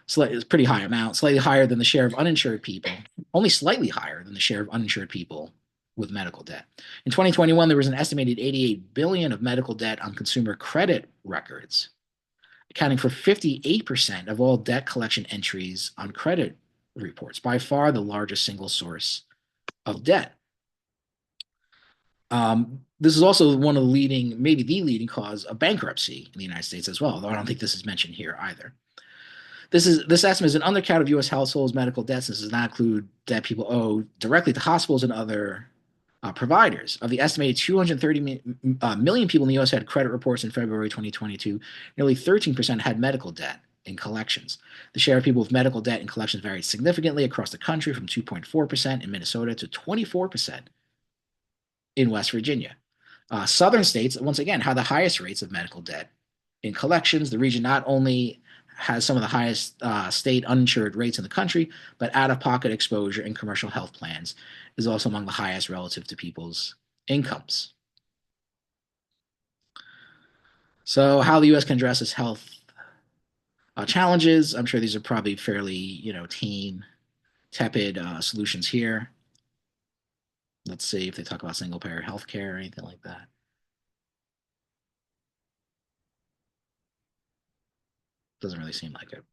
It's a pretty high amount, slightly higher than the share of uninsured people, only slightly higher than the share of uninsured people with medical debt. In 2021, there was an estimated 88 billion of medical debt on consumer credit records, accounting for 58% of all debt collection entries on credit reports, by far the largest single source of debt. This is also one of the leading, maybe the leading cause of bankruptcy in the United States as well, although I don't think this is mentioned here either. This estimate is an undercount of U.S. households' medical debts. This does not include debt people owe directly to hospitals and other providers. Of the estimated 230 million people in the U.S. had credit reports in February 2022, nearly 13% had medical debt in collections. The share of people with medical debt in collections varied significantly across the country, from 2.4% in Minnesota to 24% in West Virginia. Southern states, once again, had the highest rates of medical debt in collections. The region not only has some of the highest state uninsured rates in the country, but out-of-pocket exposure in commercial health plans is also among the highest relative to people's incomes. So how the U.S. can address its health challenges, I'm sure these are probably fairly, tame, tepid solutions here. Let's see if they talk about single-payer healthcare or anything like that. Doesn't really seem like it.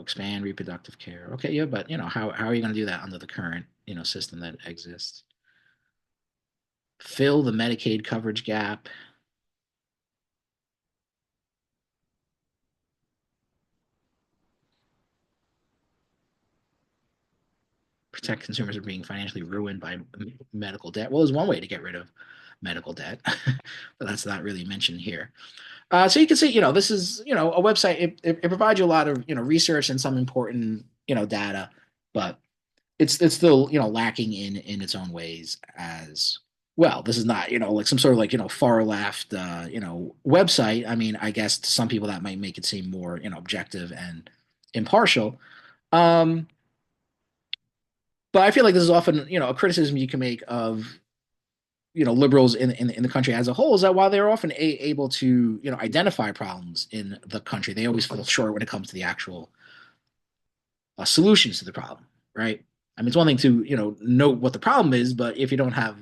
Expand reproductive care. Okay, yeah, but how are you going to do that under the current system that exists? fill the Medicaid coverage gap, protect consumers from being financially ruined by medical debt. Well, there's one way to get rid of medical debt, but that's not really mentioned here. So you can see, this is, a website. It provides you a lot of, research and some important, data, but it's still, lacking in its own ways as well. This is not, like some sort of like, far left, website. I mean, I guess to some people that might make it seem more, objective and impartial. Um, but I feel like this is often, a criticism you can make of, liberals in the country as a whole, is that while they're often able to, identify problems in the country, they always fall short when it comes to the actual solutions to the problem, right? I mean, it's one thing to, note what the problem is, but if you don't have,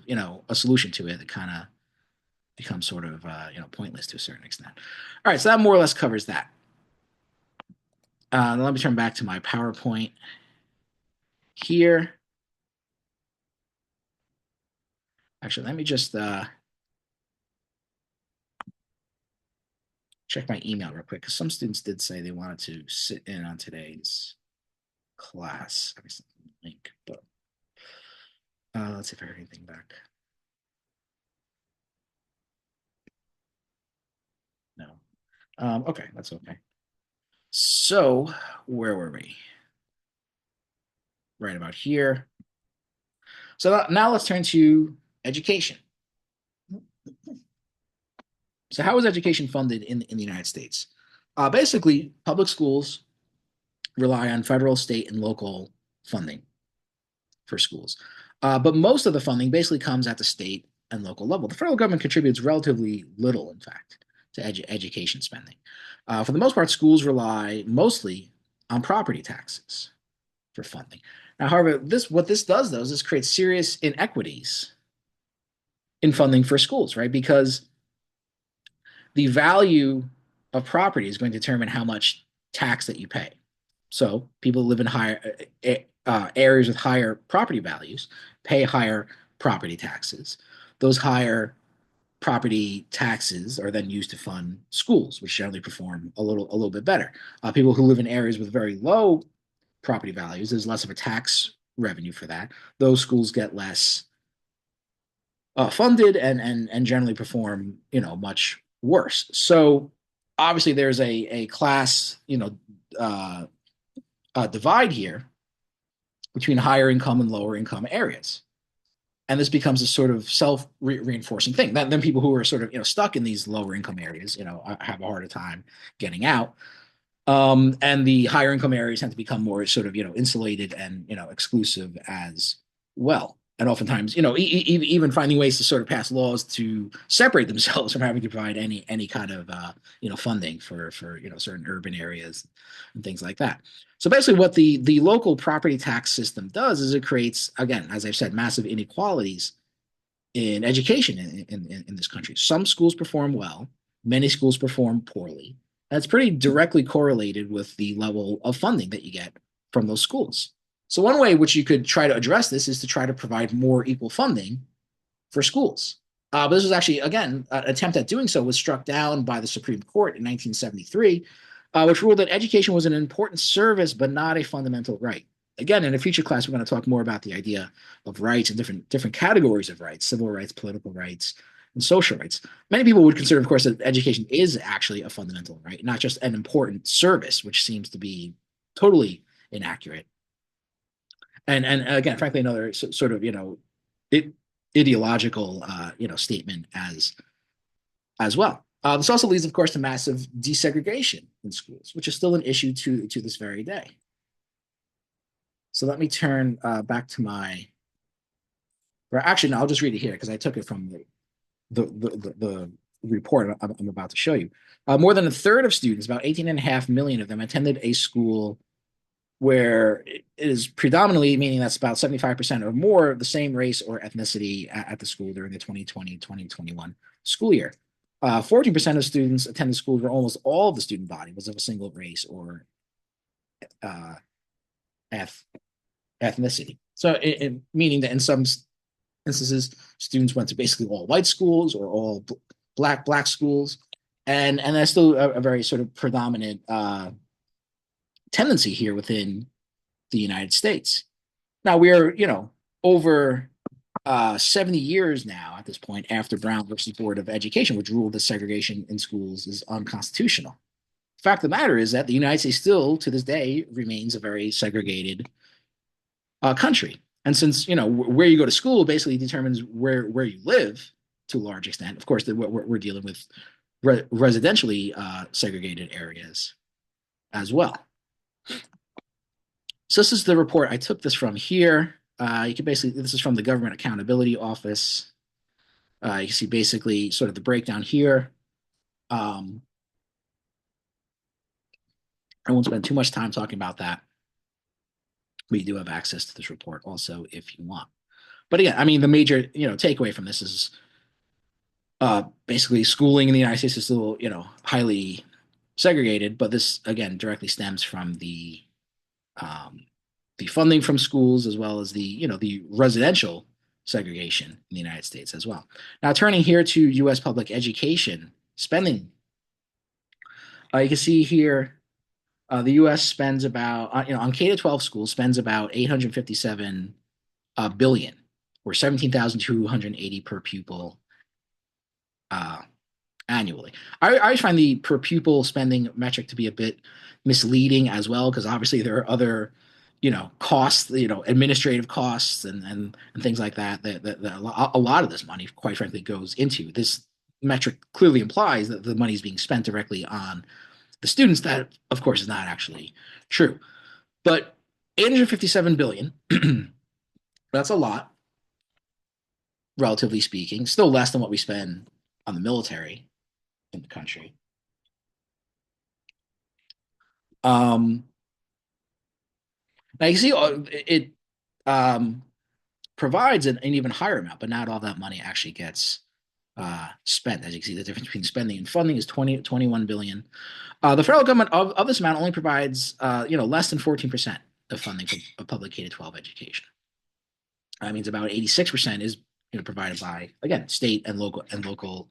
a solution to it, it kind of becomes sort of, pointless to a certain extent. All right, so that more or less covers that. Let me turn back to my PowerPoint here. Actually, let me just check my email real quick, because some students did say they wanted to sit in on today's class. I sent them the link, but let's see if I heard anything back. No. Okay, that's okay. So where were we? Right about here. So now let's turn to education. So how is education funded in the United States? Basically, public schools rely on federal, state, and local funding for schools. But most of the funding basically comes at the state and local level. The federal government contributes relatively little, in fact, to education spending. For the most part, schools rely mostly on property taxes for funding. Now, however, what this does, though, is this creates serious inequities in funding for schools, right? Because the value of property is going to determine how much tax that you pay. So people live in higher areas with higher property values pay higher property taxes. Those higher property taxes are then used to fund schools, which generally perform a little bit better. People who live in areas with very low property values, there's less of a tax revenue for that. Those schools get less funded and generally perform much worse. So obviously there's a class uh, divide here between higher income and lower income areas. And this becomes a sort of self-reinforcing thing. Then people who are sort of stuck in these lower income areas, have a harder time getting out. And the higher income areas tend to become more sort of insulated and exclusive as well. And oftentimes, even finding ways to sort of pass laws to separate themselves from having to provide any kind of funding for certain urban areas and things like that. So basically, what the local property tax system does is it creates, again, as I've said, massive inequalities in education in this country. Some schools perform well, many schools perform poorly. That's pretty directly correlated with the level of funding that you get from those schools. So one way which you could try to address this is to try to provide more equal funding for schools. But this was actually, again, an attempt at doing so was struck down by the Supreme Court in 1973, which ruled that education was an important service but not a fundamental right. Again, in a future class, we're going to talk more about the idea of rights and different categories of rights: civil rights, political rights, and social rights. Many people would consider, of course, that education is actually a fundamental right, not just an important service, which seems to be totally inaccurate. And again, frankly, another sort of ideological statement as well. This also leads, of course, to massive desegregation in schools, which is still an issue to this very day. So let me turn back to my. Or actually, no, I'll just read it here because I took it from the report I'm about to show you. More than a third of students, about 18.5 million of them, attended a school where it is predominantly, meaning that's about 75% or more, the same race or ethnicity at the school during the 2020-2021 school year. 14% of students attended schools where almost all of the student body was of a single race or ethnicity. So, meaning that in some instances, students went to basically all white schools or all black schools, and that's still a very sort of predominant tendency here within the United States. Now we are, over 70 years now at this point after Brown versus Board of Education, which ruled that segregation in schools is unconstitutional. The fact of the matter is that the United States still, to this day, remains a very segregated country. And since where you go to school basically determines where you live to a large extent. Of course, we're dealing with residentially segregated areas as well. So this is the report. I took this from here. You can basically, this is from the Government Accountability Office. You can see basically sort of the breakdown here. I won't spend too much time talking about that. But you do have access to this report also if you want. But again, I mean, the major takeaway from this is basically schooling in the United States is still highly segregated, but this again directly stems from the funding from schools as well as the residential segregation in the United States as well. Now, turning here to U.S. public education spending, you can see here the U.S. spends about on K to 12 schools spends about 857 billion, or 17,280 per pupil annually. I always find the per pupil spending metric to be a bit misleading as well, because obviously there are other costs, administrative costs and things like that a lot of this money, quite frankly, goes into. This metric clearly implies that the money is being spent directly on the students. That, of course, is not actually true. But 857 billion, that's a lot, relatively speaking, still less than what we spend on the military in the country. Now you see it provides an even higher amount, but not all that money actually gets spent. As you can see, the difference between spending and funding is 21 billion. The federal government of this amount only provides less than 14% of funding for public K to 12 education. That means about 86% is provided by, again, state and local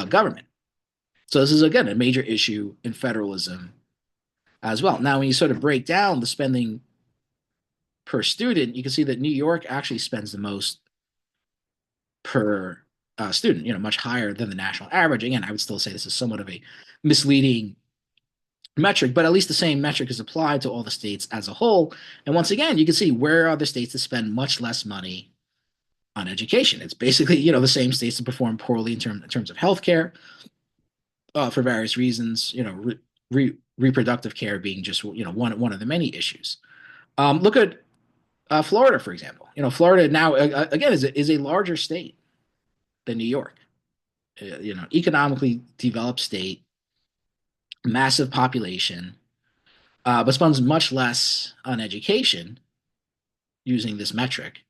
government. So this is, again, a major issue in federalism as well. Now, when you sort of break down the spending per student, you can see that New York actually spends the most per student, much higher than the national average. Again, I would still say this is somewhat of a misleading metric, but at least the same metric is applied to all the states as a whole. And once again, you can see where are the states that spend much less money on education. It's basically, the same states that perform poorly in terms of healthcare for various reasons, reproductive care being just, one of the many issues. Look at Florida, for example. Florida now, again, is a larger state than New York. Economically developed state, massive population, but spends much less on education using this metric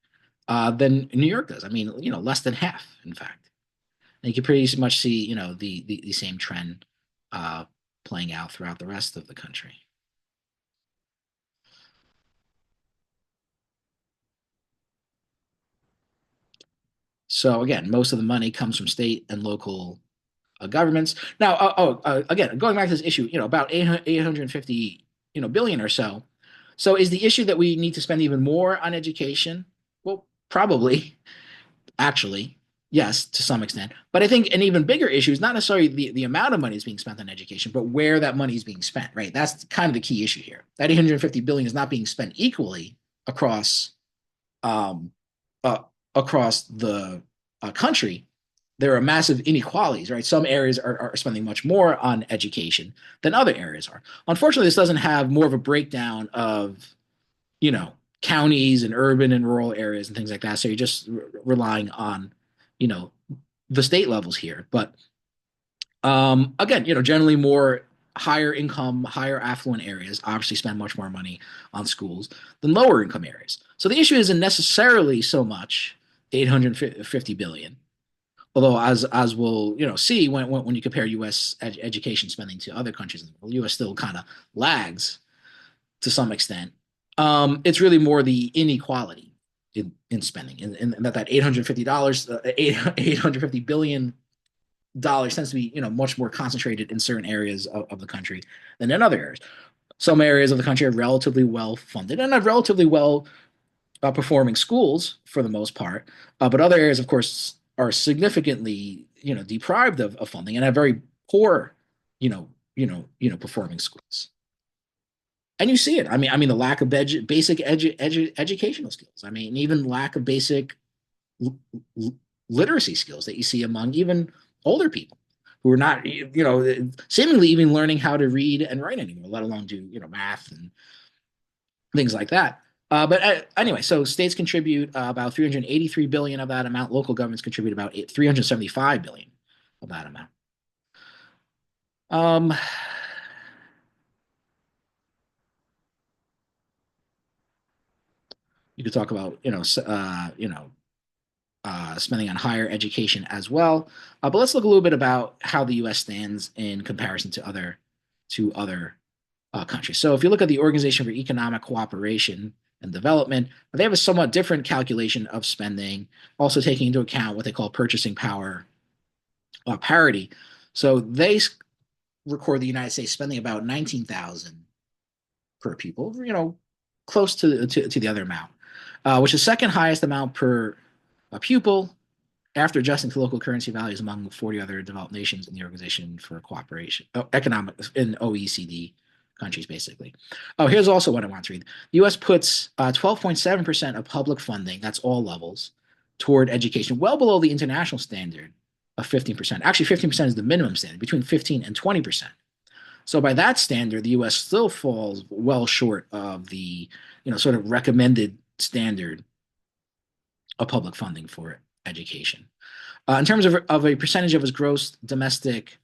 than New York does. I mean, less than half, in fact. And you can pretty much see, the same trend playing out throughout the rest of the country. So again, most of the money comes from state and local governments. Now, again, going back to this issue, about 850, billion or so. So is the issue that we need to spend even more on education? Well, probably, actually, yes, to some extent. But I think an even bigger issue is not necessarily the amount of money that's being spent on education, but where that money is being spent, right? That's kind of the key issue here. That 850 billion is not being spent equally across um, across the country. There are massive inequalities, right? Some areas are spending much more on education than other areas are. Unfortunately, this doesn't have more of a breakdown of, counties and urban and rural areas and things like that. So you're just relying on, the state levels here. But again, generally more higher income, higher affluent areas obviously spend much more money on schools than lower income areas. So the issue isn't necessarily so much 850 billion. Although, as we'll see when you compare U.S. education spending to other countries in the world, U.S. still kind of lags to some extent. It's really more the inequality in spending, and that $850 $850 billion tends to be much more concentrated in certain areas of the country than in other areas. Some areas of the country are relatively well funded and have relatively well performing schools for the most part, but other areas, of course, are significantly deprived of funding and have very poor performing schools. And you see it. I mean, the lack of basic educational skills. I mean, even lack of basic l- literacy skills that you see among even older people who are not, seemingly even learning how to read and write anymore, let alone do, math and things like that. But anyway, so states contribute about 383 billion of that amount. Local governments contribute about 375 billion of that amount. Um, you could talk about, spending on higher education as well. But let's look a little bit about how the U.S. stands in comparison to other countries. So if you look at the Organization for Economic Cooperation and Development, they have a somewhat different calculation of spending, also taking into account what they call purchasing power parity. So they record the United States spending about 19,000 per pupil, close to the other amount, which is the second highest amount per pupil after adjusting to local currency values among 40 other developed nations in the Organization for Cooperation, Economic, in OECD countries, basically. Oh, here's also what I want to read. The U.S. puts 12.7% of public funding, that's all levels, toward education, well below the international standard of 15%. Actually, 15% is the minimum standard, between 15 and 20%. So by that standard, the U.S. still falls well short of the, sort of recommended standard of public funding for education. In terms of a percentage of its gross domestic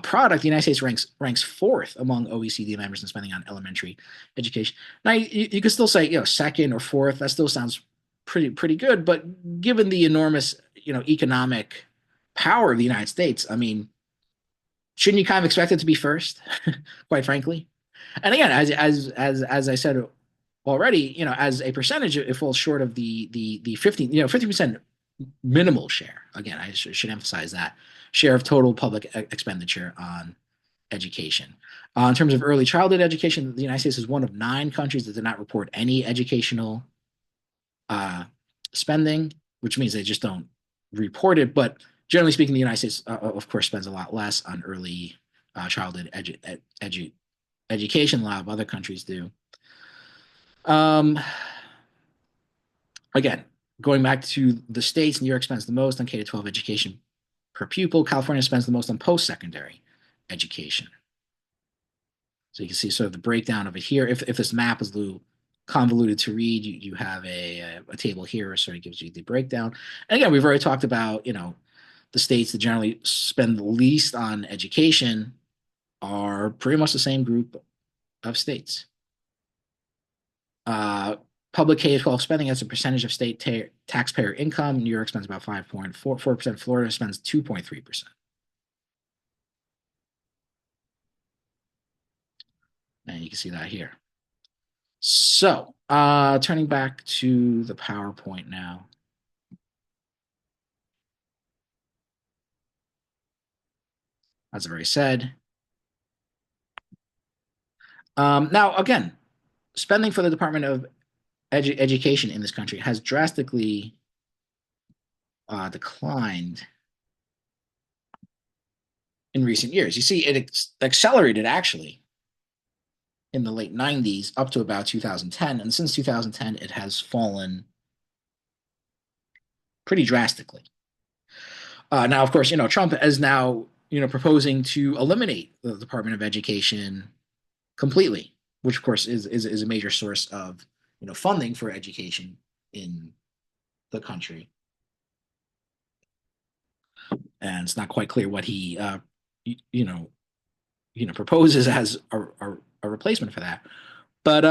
product, the United States ranks fourth among OECD members in spending on elementary education. Now, you could still say, second or fourth. That still sounds pretty good, but given the enormous, economic power of the United States, I mean, shouldn't you kind of expect it to be first, quite frankly? And again, as I said already, as a percentage, it falls short of the 50% minimal share. Again, I should emphasize that share of total public expenditure on education. In terms of early childhood education, the United States is one of 9 countries that did not report any educational uh, spending, which means they just don't report it. But generally speaking, the United States, of course, spends a lot less on early childhood education. A lot of other countries do. Um, Again, going back to the states, New York spends the most on K to 12 education per pupil. California spends the most on post secondary education. So you can see sort of the breakdown of it here. If this map is a little convoluted to read, you have a table here that sort of gives you the breakdown. And again, we've already talked about, the states that generally spend the least on education are pretty much the same group of states. Uh, Public K-12 spending as a percentage of state taxpayer income. New York spends about 5.44%. Florida spends 2.3%. And you can see that here. So, turning back to the PowerPoint now. As I already said. Now, again, spending for the Department of Education in this country has drastically declined in recent years. You see, it accelerated actually in the late 90s up to about 2010. And since 2010, it has fallen pretty drastically. Now, of course, Trump is now, proposing to eliminate the Department of Education completely, which of course is a major source of, funding for education in the country. And it's not quite clear what he, you know, proposes as a replacement for that. But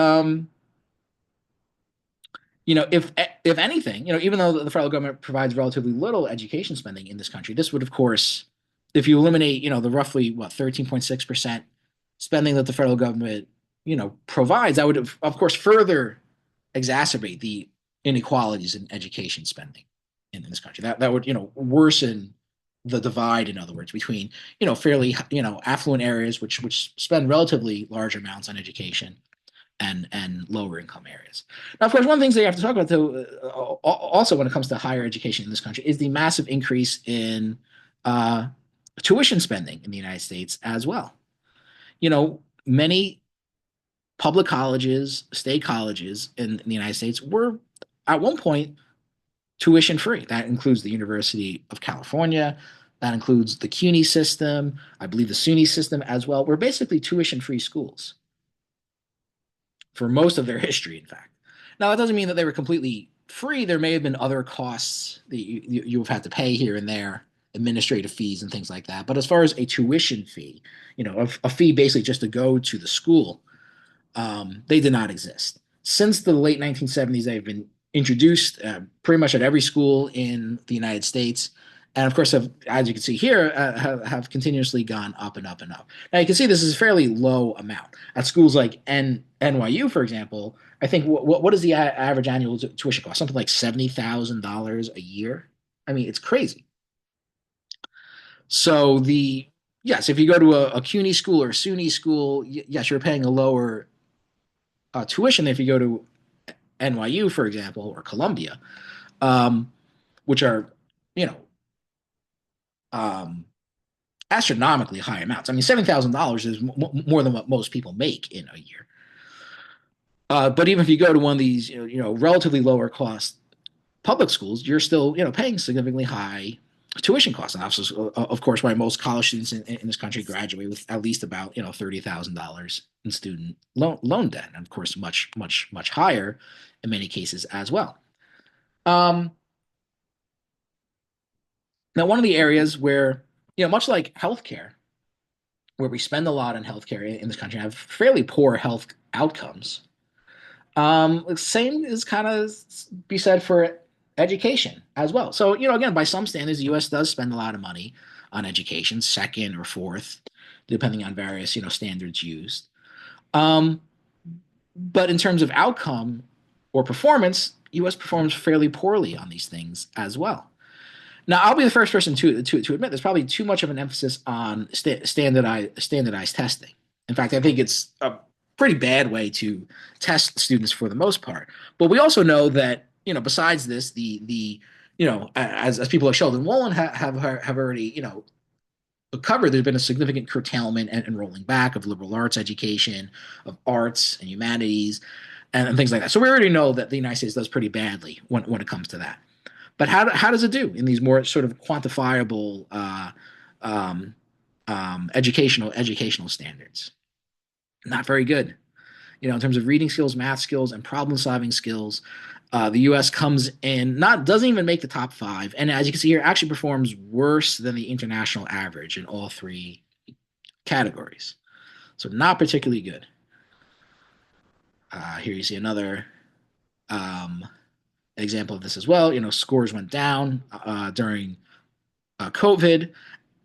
if anything, even though the federal government provides relatively little education spending in this country, this would, of course, if you eliminate, the roughly 13.6% spending that the federal government, provides, that would, of course, further exacerbate the inequalities in education spending in this country. That would worsen the divide, in other words, between fairly affluent areas which spend relatively large amounts on education and lower income areas. Now, of course, one of the things that you have to talk about, though, also when it comes to higher education in this country, is the massive increase in uh, tuition spending in the United States as well. Many public colleges, state colleges in the United States were at one point tuition free. That includes the University of California. That includes the CUNY system. I believe the SUNY system as well. We're basically tuition free schools for most of their history, in fact. Now, that doesn't mean that they were completely free. There may have been other costs that you've had to pay here and there, administrative fees and things like that. But as far as a tuition fee, a fee basically just to go to the school, they did not exist. Since the late 1970s, they've been introduced pretty much at every school in the United States. And of course, as you can see here, have continuously gone up and up and up. Now you can see this is a fairly low amount. At schools like NYU, for example, I think what is the average annual tuition cost? Something like $70,000 a year. I mean, it's crazy. So yes, if you go to a CUNY school or a SUNY school, yes, you're paying a lower tuition than if you go to NYU, for example, or Columbia, um, which are you know um, astronomically high amounts. I mean, $7,000 is more than what most people make in a year. But even if you go to one of these, relatively lower cost public schools, you're still, paying significantly high tuition costs. And that's, of course, why most college students in this country graduate with at least about, $30,000 in student loan debt. And of course, much, much, much higher in many cases as well. Um, Now, one of the areas where, much like healthcare, where we spend a lot on healthcare in this country, have fairly poor health outcomes. Same is kind of be said for education as well. So, again, by some standards, the U.S. does spend a lot of money on education, second or fourth, depending on various, standards used. Um, but in terms of outcome or performance, U.S. performs fairly poorly on these things as well. Now, I'll be the first person to admit there's probably too much of an emphasis on standardized testing. In fact, I think it's a pretty bad way to test students for the most part. But we also know that besides this, the as people like Sheldon Wolin have already covered, there's been a significant curtailment and rolling back of liberal arts education, of arts and humanities, and things like that. So we already know that the United States does pretty badly when it comes to that. But how does it do in these more sort of quantifiable um, educational standards? Not very good. In terms of reading skills, math skills, and problem solving skills, the U.S. comes in doesn't even make the top five, and as you can see here, actually performs worse than the international average in all three categories. So not particularly good. Here you see another example of this as well. Scores went down during COVID,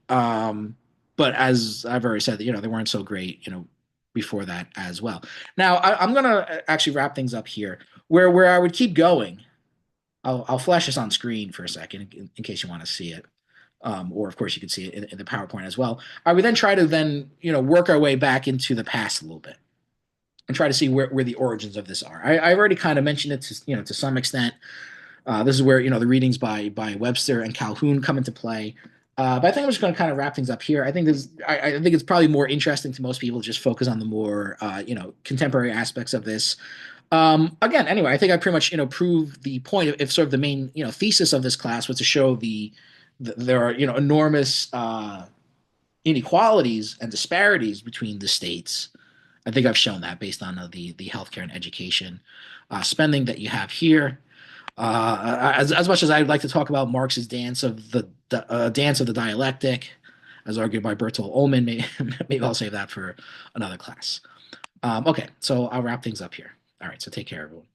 but as I've already said, they weren't so great, before that as well. Now I'm gonna actually wrap things up here. Where I would keep going, I'll flash this on screen for a second in case you want to see it. Or of course you can see it in the PowerPoint as well. I would then try to work our way back into the past a little bit and try to see where the origins of this are. I've already kind of mentioned it to some extent. This is where the readings by Webster and Calhoun come into play. But I think I'm just going to kind of wrap things up here. I think I think it's probably more interesting to most people to just focus on the more contemporary aspects of this. Again, anyway, I think I pretty much proved the point. If sort of the main thesis of this class was to show there are enormous inequalities and disparities between the states. I think I've shown that based on the healthcare and education spending that you have here. As much as I'd like to talk about Marx's dance of the dialectic, as argued by Bertolt Ullmann, maybe I'll save that for another class. Okay, so I'll wrap things up here. All right, so take care, everyone.